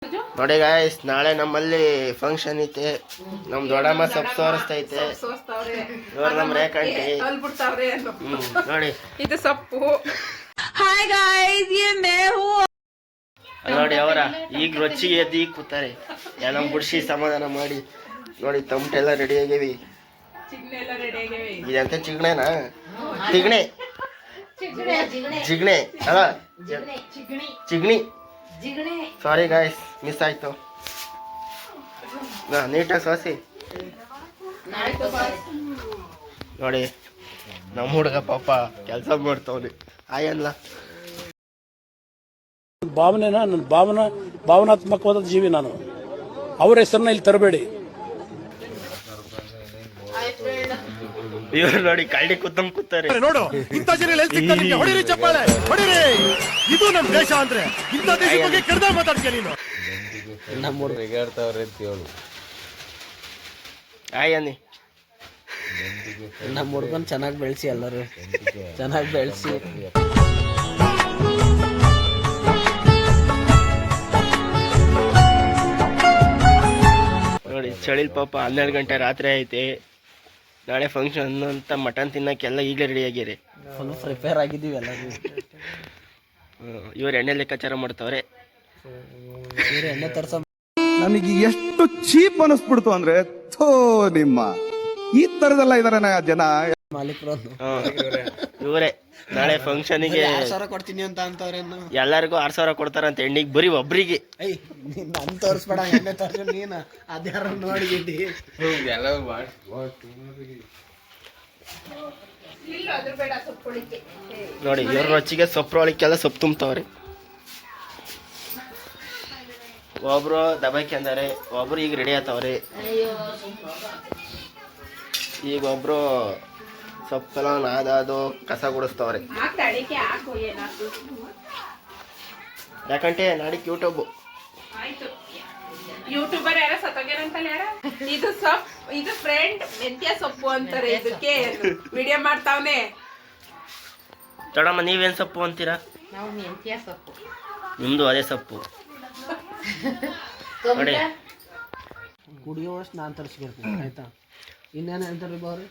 ನೋಡಿ ಗಾಯ್ಸ್, ನಾಳೆ ನಮ್ಮಲ್ಲಿ ಫಂಕ್ಷನ್ ಐತೆ. ನಮ್ ದೊಡ್ಡಮ್ಮ ಸೊಪ್ಪು ಸೋರಿಸ್ತೈತೆ. ಇವ್ರು ನಮ್ ರೇಖಂಟಿ. ನೋಡಿ ಇದು ಸೊಪ್ಪು. ನೋಡಿ ಅವರ ಈಗ ರೊಚ್ಚಿಗೆ ಎದ್ದು ಈಗ ಕೂತಾರೆ. ಎಲ್ಲ ಬುಡ್ಸಿ ಸಮಾಧಾನ ಮಾಡಿ. ನೋಡಿ ತಮಟೆಲ್ಲ ರೆಡಿ ಆಗ್ಯಾವಿ. ಇದಂತ ಚಿಗ್ಣೆನಾ? ತಿಗ್ಣೆ ಜಿಗ್ಣೆ ಅಲ್ಲ, ಚಿಗ್ಣಿ. ಸಾರಿ ಗಾಯ್ಸ್, ಮಿಸ್ ಆಯ್ತು. ನೀಟಾಗಿ ಸೋಸಿ. ನೋಡಿ ನಮ್ಮ ಹುಡುಗ ಪಾಪ ಕೆಲಸ ಮಾಡ್ತಾವ್ರಿ. ಆಯಲ್ಲ ನನ್ನ ಭಾವನಾತ್ಮಕವಾದ ಜೀವಿ ನಾನು. ಅವ್ರ ಹೆಸರನ್ನ ಇಲ್ಲಿ ತರಬೇಡಿ. ಇವ್ರು ನೋಡಿ ಕಳ್ಳಿ ಕೂತಾರೆ. ನೋಡು, ಇಂಥ ಜನ ಹೊಡಿರಿ, ಚಪ್ಪಾಳೆ ಹೊಡಿರಿ. ಇದು ನಮ್ ದೇಶ ಅಂದ್ರೆ ಇಂಥ ದೇಶ ಬಗ್ಗೆ ಕೆಡ್ದಾಗ ಮಾತಾಡ್ತೀಯ ನೀನು. ನಮ್ಮ ಹುಡುಗಾಡ್ತಾವ್ರೆ ಅಂತ ಹೇಳು. ಆಯನಿ ನಮ್ಮ ಹುಡುಗನ್ ಚೆನ್ನಾಗಿ ಬೆಳೆಸಿ, ಎಲ್ಲರೂ ಚೆನ್ನಾಗಿ ಬೆಳೆಸಿ. ನೋಡಿ ಚಳಿಲ್ ಪಾಪ 12 ಗಂಟೆ ರಾತ್ರಿ ಐತೆ. ನಾಳೆ ಫಂಕ್ಷನ್ ಅಂತ ಮಟನ್ ತಿನ್ನಕ್ಕೆಲ್ಲ ಈಗಲೇ ರೆಡಿ ಆಗ್ಯಾರೆ. ಫುಲ್ ಪ್ರಿಪೇರ್ ಆಗಿದ್ದೀವಿ ಎಲ್ಲರೂ. ಇವ್ರು ಎಣ್ಣೆ ಲೆಕ್ಕಾಚಾರ ಮಾಡ್ತಾವ್ರೆ. ಇವ್ರು ಎಣ್ಣೆ ತರ್ಸ ನನಗೆ ಎಷ್ಟು ಚೀಪ್ ಅನಿಸ್ಬಿಡ್ತು ಅಂದ್ರೆ, ಥೋ ನಿಮ್ಮ ಈ ತರದೆಲ್ಲ ಇದಾರೆ ಜನ. ಮಾಲೀಕರು ಇವರೇ ನಾಳೆ ಫಂಕ್ಷನ್ಗೆ 6,000 ಕೊಡ್ತೀನಿ ಅಂತ ಅಂತವ್ರೆ. ಎಲ್ಲರಿಗೂ 6,000 ಕೊಡ್ತಾರಂತ ಎಣ್ಣಿಗೆ, ಬರೀ ಒಬ್ರಿಗೆ. ನನ್ ತೋರಿಸ್ಬೇಡ, ಎಣ್ಣೆ ತರ್ಸ ನೀನು. ಅದ್ಯಾರ ನೋಡಿದ್ದಿ ನೋಡಿ ಇವ್ರ ರೊಚ್ಚಿಗೆ ಸೊಪ್ಪರೊಳಕ್ಕೆಲ್ಲ ಸೊಪ್ಪು ತುಂಬ್ತಾವ್ರಿ. ಒಬ್ರು ದಬಾಕಿ ಅಂದಾರೆ, ಒಬ್ರು ಈಗ ರೆಡಿ ಆತವ್ರಿ. ಈಗ ಒಬ್ರು ಸೊಪ್ಪೆಲ್ಲ ನಾದಾದು ಕಸ ಗುಡಿಸ್ತವ್ರಿ. ಯಾಕಂటే ನಾಡಿಕ್ ಯೂಟ್ಯೂಬರ್ ಯಾರ ಸತ್ತೋಗ್ಯಾರಂತಲ್ಲ ಯಾರ. ಇದು ಸೊಪ್ಪು, ಇದು ಫ್ರೆಂಡ್ ಮೆಂತ್ಯ ಸೊಪ್ಪು ಅಂತಾರೆ. ಇದಕ್ಕೆ ವಿಡಿಯೋ ಮಾಡ್ತಾವನೆ. ದೊಡ್ಡಮ್ಮ ನೀವೇನ್ ಸೊಪ್ಪು ಅಂತೀರಾ? ನಾವು ಮೆಂತ್ಯ ಸೊಪ್ಪು. ನಿಮ್ದು ಅದೇ ಸೊಪ್ಪು. ನೋಡಿ ಕುಡಿಯೋವಷ್ಟು ನಾನು ತರಿಸ್ಕೊಡ್ತೀನಿ, ಆಯ್ತಾ? ಇನ್ನೇನು ಹೇಳ್ತಾರೆ ಅವ್ರಿ?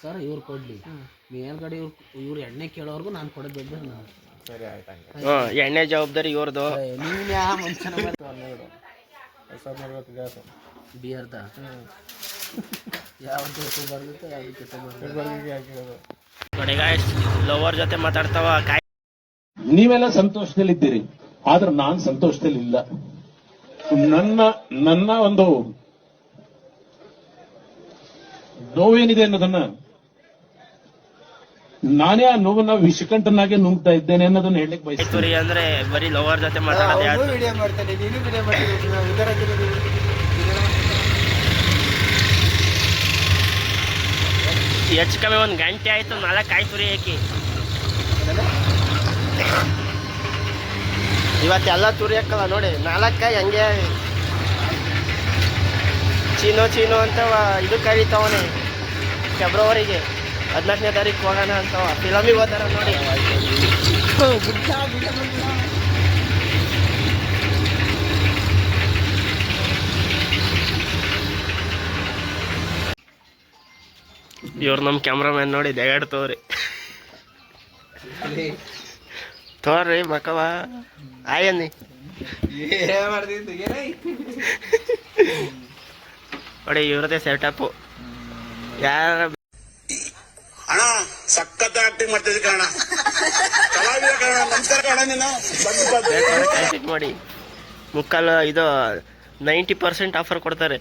ಸರ್ ಇವ್ರು ಕೊಡ್ಲಿ, ಮೇಲ್ಗಡೆ ಇವ್ರು ಎಣ್ಣೆ ಕೇಳೋರ್ಗು ನಾನು ಕೊಡೋದು. ನಾನು ಎಣ್ಣೆ ಜವಾಬ್ದಾರಿ ಇವ್ರದ್ದು. ನೀನು ಯಾವ ಮನುಷ್ಯನ ಬಿಯರ್ದ ಯಾವ್ದು ಬರ್ತೈತೆ ಯಾವ್ದು ನೋಡಿ ಗಾಯ್ಸ್, ಲವರ್ ಜೊತೆ ಮಾತಾಡ್ತಾವ. ನೀವೆಲ್ಲ ಸಂತೋಷದಲ್ಲಿದ್ದೀರಿ, ಆದ್ರೆ ನಾನ್ ಸಂತೋಷದಲ್ಲಿ ಇಲ್ಲ. ನನ್ನ ಒಂದು ನೋವೇನಿದೆ ಅನ್ನೋದನ್ನ, ನಾನೇ ಆ ನೋವನ್ನ ವಿಷಕಂಠನಾಗೆ ನುಂಗ್ತಾ ಇದ್ದೇನೆ ಅನ್ನೋದನ್ನ ಹೇಳಲಿಕ್ಕೆ ಬಯಸ್ತೀನಿ. ಅಂದ್ರೆ ಬರೀ ಲವರ್ ಜೊತೆ ಮಾತಾಡೋದು. ವಿಡಿಯೋ ಮಾಡ್ತೇನೆ, ನೀನು ವಿಡಿಯೋ ಹೆಚ್ಚು ಕಮ್ಮಿ 1 ಗಂಟೆ ಆಯ್ತು. 4 ಕಾಯಿ ತುರಿ ಹಾಕಿ ಇವತ್ತೆಲ್ಲ ತುರಿ ಹಾಕಲ್ಲ. ನೋಡಿ 4 ಕಾಯಿ ಹಂಗೆ ಚೀನೋ ಅಂತ ಇದು ಕರೀತಾವನೆ. ಫೆಬ್ರವರಿಗೆ 14ನೇ ತಾರೀಕು ಹೋಗೋಣ ಅಂತ ಫಿಲಮಿಗೆ ಹೋದಾರ ನೋಡಿ. ಇವ್ರು ನಮ್ಮ ಕ್ಯಾಮ್ರಾಮ್ಯಾನ್ ನೋಡಿ ದಗಾಡ್ತವ್ರಿ. ತೋರ್ರಿ ಮಕ್ಕವ ಆಯನ್ನಿ. ನೋಡಿ ಇವ್ರದೇ ಸೆಟಪ್ಪು. ಯಾರ ಅಣ್ಣ ಸಖತ್ ಆಕ್ಟಿಂಗ್ ಮಾಡ್ತಿದ್ದೆ ಕಣ. ನಮಸ್ಕಾರ ಕಣ. ನೀನು ಮಾಡಿ ಮುಕ್ಕಾಲು ಇದು 90% ಆಫರ್ ಕೊಡ್ತಾರೆ.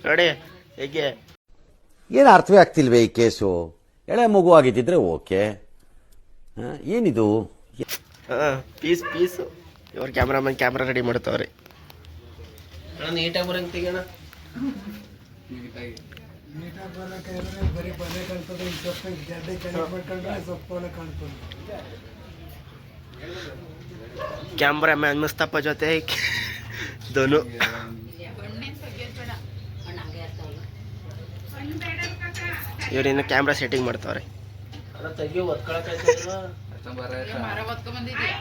ನೋಡಿ ಹೇಗೆ ಏನು ಅರ್ಥವೇ ಆಗ್ತಿಲ್ವೇ ಈ ಕೇಸು? ಎಳೆ ಮಗು ಆಗಿದ್ದಿದ್ರೆ ಓಕೆ, ಏನಿದು? ಪೀಸು. ಇವ್ರ ಕ್ಯಾಮ್ರಾಮನ್ ಕ್ಯಾಮ್ರಾ ರೆಡಿ ಮಾಡ್ತಾವ್ರಿ. ನೀಟಾಗಿ ಬರಂಗ್ ತೆಗೋಣ. ಕ್ಯಾಮ್ರಾಮ್ಯಾನ್ ಮುಸ್ತಫಾ ಜೊತೆ ಧನು. ಇವ್ರಿನ್ನು ಕ್ಯಾಮ್ರಾ ಸೆಟ್ಟಿಂಗ್ ಮಾಡ್ತಾವ್ರೆ. ತೆಗಿಯೋ ಒತ್ಕೊಳಕಾಯ್ತಲ್ಲ. ಮರ ಹೊತ್ಕೊಂಡ್ ಬಂದಿದ್ಯಾ?